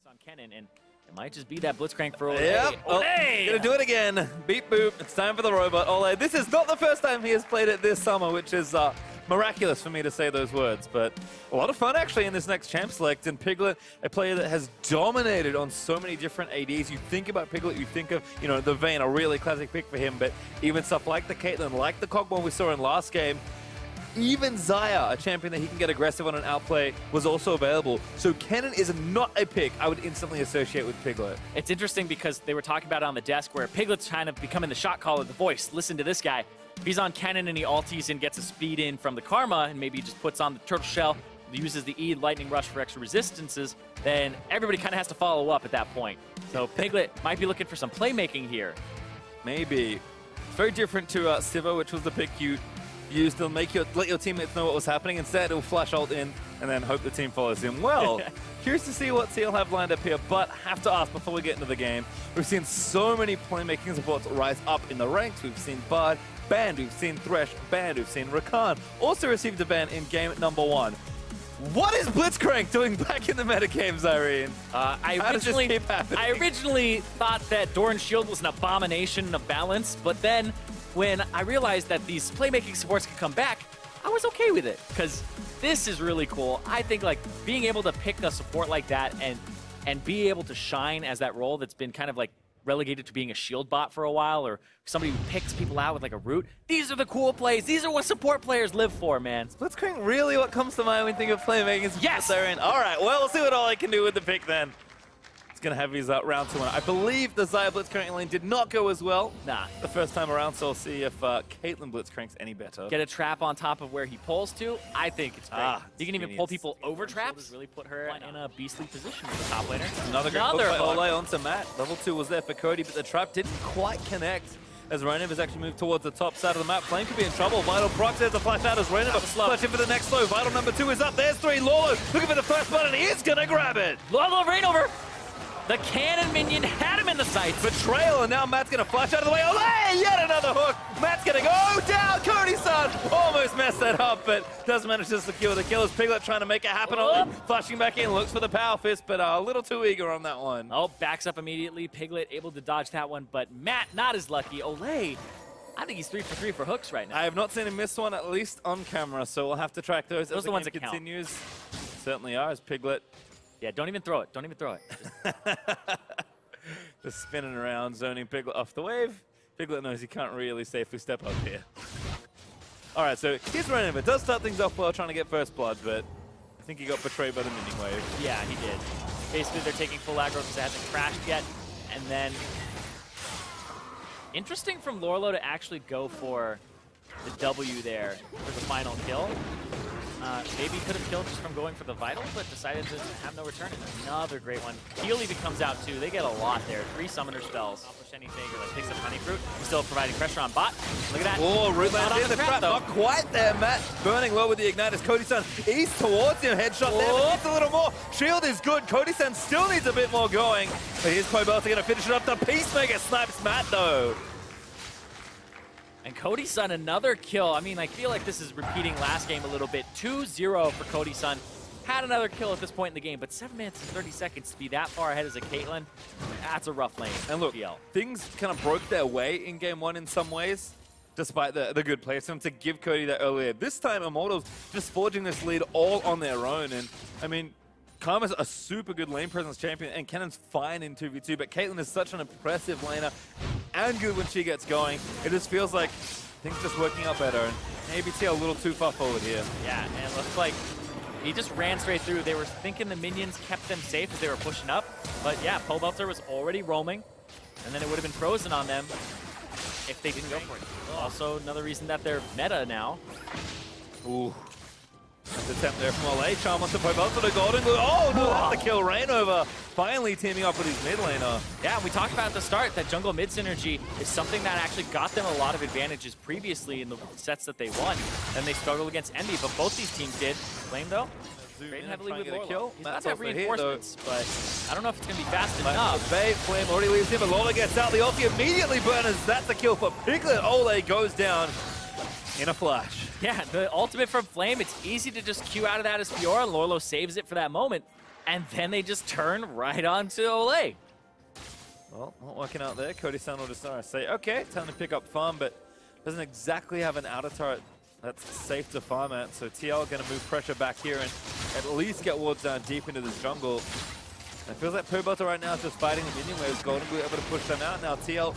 On Kennen, and it might just be that Blitzcrank for Olleh. Yep. Olleh! Gonna do it again. Beep boop. It's time for the robot. Olleh. This is not the first time he has played it this summer, which is miraculous for me to say those words. But a lot of fun actually in this next champ select. And Piglet, a player that has dominated on so many different ADs. You think about Piglet, you think of, you know, the Vayne, a really classic pick for him. But even stuff like the Caitlyn, like the Cogmore we saw in last game. Even Xayah, a champion that he can get aggressive on an outplay, was also available. So Kennen is not a pick I would instantly associate with Piglet. It's interesting because they were talking about it on the desk where Piglet's kind of becoming the shot caller, the voice. Listen to this guy. If he's on Kennen and he ulties and gets a speed in from the Karma and maybe just puts on the Turtle Shell, uses the E Lightning Rush for extra resistances, then everybody kind of has to follow up at that point. So Piglet might be looking for some playmaking here. Maybe. Very different to Siva, which was the pick you used to let your teammates know what was happening. Instead, it'll flash ult in and then hope the team follows him. Well, curious to see what TL have lined up here, but have to ask before we get into the game. We've seen so many playmaking supports rise up in the ranks. We've seen Bard banned, we've seen Thresh banned, we've seen Rakan also received a ban in game number 1. What is Blitzcrank doing back in the metagames, Irene? I originally thought that Doran's Shield was an abomination of balance, but then when I realized that these playmaking supports could come back, I was okay with it, because this is really cool. I think like being able to pick a support like that and be able to shine as that role that's been kind of like relegated to being a shield bot for a while, or somebody who picks people out with like a root. These are the cool plays. These are what support players live for, man. Blitzcrank really what comes to mind when you think of playmaking? Yes! Irene. All right, well, we'll see what Olleh can do with the pick then. He's going to have his round 2 one. I believe the Xayah Blitzcrank lane did not go as well. Nah. The first time around, so we'll see if Caitlyn Blitzcrank's any better. Get a trap on top of where he pulls to. I think it's great. You can even pull people over traps. Really put her in a beastly position as the top laner. Another great hook by Olleh onto Matt. Level 2 was there for Cody, but the trap didn't quite connect. As Reynov has actually moved towards the top side of the map. Flame could be in trouble. Vital procs, there's a flash out as Reynov flashing for the next slow. Vital number 2 is up. There's 3. Lolo looking for the first button. He is going to grab it. Lolo Reignover. The cannon minion had him in the sights. Betrayal, and now Matt's going to flash out of the way. Olleh, yet another hook. Matt's going to go down. Cody-san almost messed that up, but does manage to secure the kill as Piglet trying to make it happen. Olleh flashing back in, looks for the power fist, but a little too eager on that one. Oh, backs up immediately. Piglet able to dodge that one, but Matt not as lucky. Olleh, I think he's 3 for 3 for hooks right now. I have not seen him miss one, at least on camera, so we'll have to track those as the ones that continues. Certainly are, as Piglet. Yeah, don't even throw it. Don't even throw it. Just spinning around, zoning Piglet off the wave. Piglet knows he can't really safely step up here. All right, so here's Reynov. It does start things off well, trying to get first blood, but I think he got betrayed by the minion wave. Yeah, he did. Basically, they're taking full aggro because it hasn't crashed yet. And then, interesting from Lorlo to actually go for the W there for the final kill. Maybe could have killed just from going for the Vital, but decided to have no return. Another great one. Heal even comes out too. They get a lot there. 3 summoner spells. Accomplish anything or like picks up Honey Fruit. Still providing pressure on bot. Look at that. Oh, root lands in the trap. Not quite there, Matt. Burning low with the Igniters. Cody-san east towards him. Headshot there, but needs a little more. Shield is good. Cody-san still needs a bit more going. But here's Pobelta going to finish it up. The Peacemaker snipes Matt though. And Cody-san, another kill. I mean, I feel like this is repeating last game a little bit. 2-0 for Cody-san. Had another kill at this point in the game, but 7 minutes and 30 seconds to be that far ahead as a Caitlyn, that's a rough lane. And look, things kind of broke their way in game 1 in some ways, despite the good placement to give Cody that earlier. This time, Immortals just forging this lead all on their own. And, I mean, Karma's a super good lane presence champion, and Kennen's fine in 2v2, but Caitlyn is such an impressive laner and good when she gets going. It just feels like things just working out better, and maybe TL a little too far forward here. Yeah, and it looks like he just ran straight through. They were thinking the minions kept them safe as they were pushing up, but yeah, Pobelta was already roaming, and then it would have been frozen on them if they didn't go for it. Also, another reason that they're meta now. Ooh. Nice attempt there from Olleh. Charm onto Pobelta to Golden Glue. Oh, no, that's the kill. Reignover finally teaming up with his mid laner. Yeah, we talked about at the start that jungle mid synergy is something that actually got them a lot of advantages previously in the sets that they won. Then they struggled against Envy, but both these teams did. Flame, though, trading heavily with Lorlo. He's got that reinforcements, but I don't know if it's going to be fast enough. Flame already leaves him, but Lorlo gets out. The ulti immediately burns. That's the kill for Piglet. Olleh goes down in a flash. Yeah, the ultimate from Flame, it's easy to just Q out of that as Fiora, and Lorlo saves it for that moment. And then they just turn right onto Olleh. Well, not working out there. Cody-san will just say, okay, time to pick up farm, but doesn't exactly have an outer turret that's safe to farm at. So TL going to move pressure back here and at least get wards down deep into this jungle. It feels like Pobelter right now is just fighting the minion waves. Golden Glue able to push them out. Now TL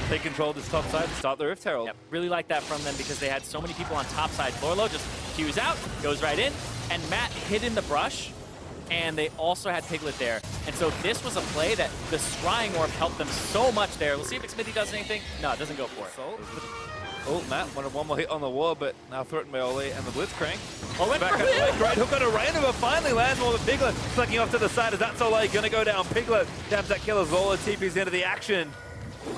take control of this top side and start the Rift Herald. Yep, really like that from them because they had so many people on top side. Lorlo just cues out, goes right in, and Matt hid in the brush. And they also had Piglet there. And so this was a play that the Scrying Orb helped them so much there. We'll see if Xmithy does anything. No, it doesn't go for it. Oh, Matt wanted one more hit on the wall, but now threatened by Olleh and the Blitzcrank. Oh, went back for him! Great hook on a Rainover, finally lands more than Piglet. Flicking off to the side as that's Olleh gonna go down. Piglet dabs that kill as Zola TP's into the action.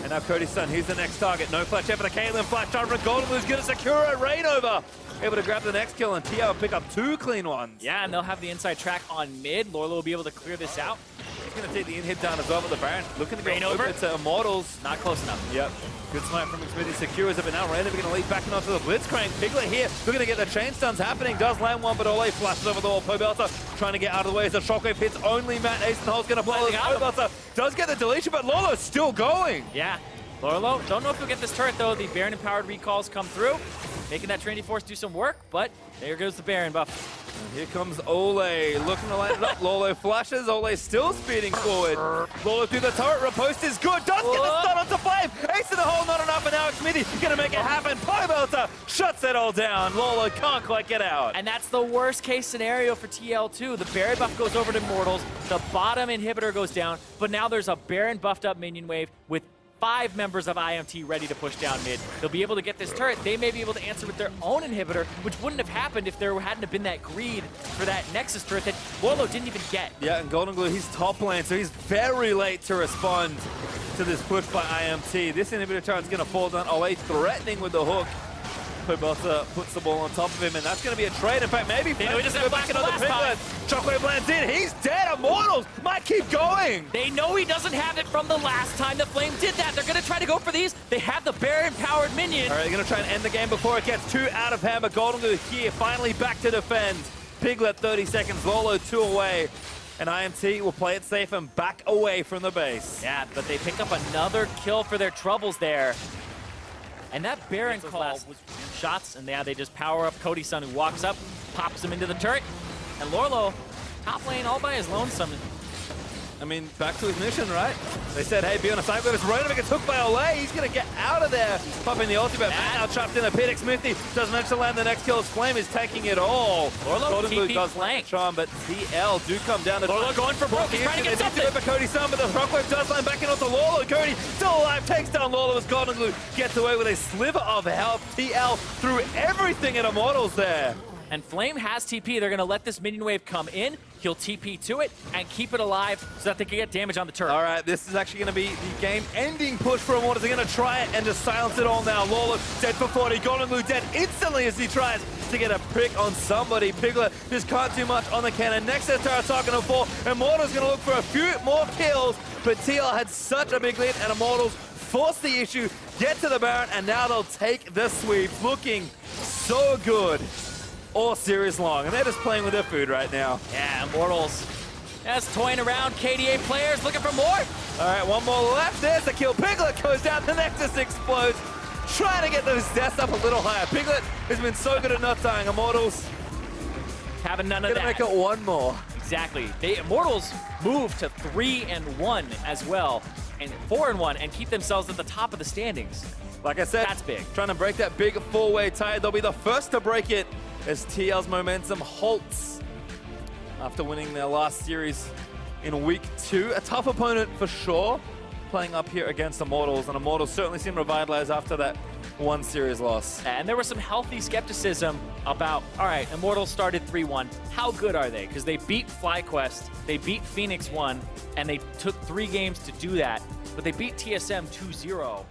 And now Cody-san, he's the next target. No flash effort to Caitlyn, flash shot from Golden Blue's gonna secure it. Rainover able to grab the next kill, and TL pick up 2 clean ones. Yeah, and they'll have the inside track on mid. Lorlo will be able to clear this out. He's going to take the in-hit down as well, but the Baron looking to go over to Immortals. Not close enough. Yep. Good snipe from Xmithy, secures it, but now Rainover going to lead back onto the Blitzcrank. Piglet here, looking to get the chain stuns happening. Does land one, but Olleh flashes over the wall. Pobelter trying to get out of the way as the shockwave hits only Matt. Ace in the hole's going to blow this. Pobelter does get the deletion, but Lorlo's still going. Yeah. Lorlo, don't know if he'll get this turret though. The Baron empowered recalls come through, making that Trinity Force do some work, but there goes the Baron buff. And here comes Olleh, looking to line it up. Lorlo flashes, Olleh still speeding forward. Lorlo through the turret, riposte is good, does get the stun onto Flame. Ace in the hole, not enough, and now Xmithy gonna make it happen. Pobelter shuts it all down. Lorlo can't quite get out. And that's the worst case scenario for TL2. The Baron buff goes over to Immortals, the bottom inhibitor goes down, but now there's a Baron buffed up minion wave with 5 members of IMT ready to push down mid. They'll be able to get this turret. They may be able to answer with their own inhibitor, which wouldn't have happened if there hadn't have been that greed for that Nexus turret that Lorlo didn't even get. Yeah, and Golden Glue, he's top lane, so he's very late to respond to this push by IMT. This inhibitor turret's gonna fall down. Olleh threatening with the hook. Pobelter puts the ball on top of him, and that's going to be a trade. In fact, maybe he doesn't go back another Piglet. Shockwave lands in. He's dead. Immortals might keep going. They know he doesn't have it from the last time the Flame did that. They're going to try to go for these. They have the Baron-powered minion. All right, they're going to try and end the game before it gets too out of hand, but Golden Glue here, finally back to defend. Piglet 30 seconds, Lorlo 2 away. And IMT will play it safe and back away from the base. Yeah, but they pick up another kill for their troubles there. And that Baron call was shots, and they just power up Cody-san, who walks up, pops him into the turret. And Lorlo, top lane all by his lonesome. I mean, back to his mission, right? They said, hey, be on a side with us. Rainover gets hooked by Olleh. He's going to get out of there. Popping the ultimate. Matt now trapped in a pit. Xmithy doesn't manage to land the next kill. Flame is taking it all. Lorlo TP flank. Charm, but TL do come down. Lorlo going for broke. He's trying to get something. They do it for Cody-san, but the Shockwave does land back in onto Lorlo. Cody still alive, takes down Lorlo as Golden Glue gets away with a sliver of health. TL threw everything at Immortals there. And Flame has TP. They're going to let this minion wave come in. He'll TP to it and keep it alive so that they can get damage on the turret. All right, this is actually going to be the game-ending push for Immortals. They're going to try it and just silence it all now. Lorlo dead for 40. Golden Glue dead instantly as he tries to get a prick on somebody. Piglet just can't do much on the cannon. Next to turret talking to 4. Immortals going to look for a few more kills, but TL had such a big lead, and Immortals force the issue, get to the Baron, and now they'll take the sweep. Looking so good all series long, and they're just playing with their food right now. Yeah, Immortals just toying around. KDA players looking for more. All right, one more left. There's the kill. Piglet goes down. The Nexus explodes. Trying to get those deaths up a little higher. Piglet has been so good at not dying. Immortals having none of that. Gonna make it one more. Exactly. Immortals move to 3-1 as well, and 4-1, and keep themselves at the top of the standings. Like I said, that's big. Trying to break that big four-way tie. They'll be the first to break it as TL's momentum halts after winning their last series in week 2. A tough opponent for sure, playing up here against Immortals, and Immortals certainly seem revitalized after that one series loss. And there was some healthy skepticism about, all right, Immortals started 3-1. How good are they? Because they beat FlyQuest, they beat Phoenix 1, and they took 3 games to do that, but they beat TSM 2-0.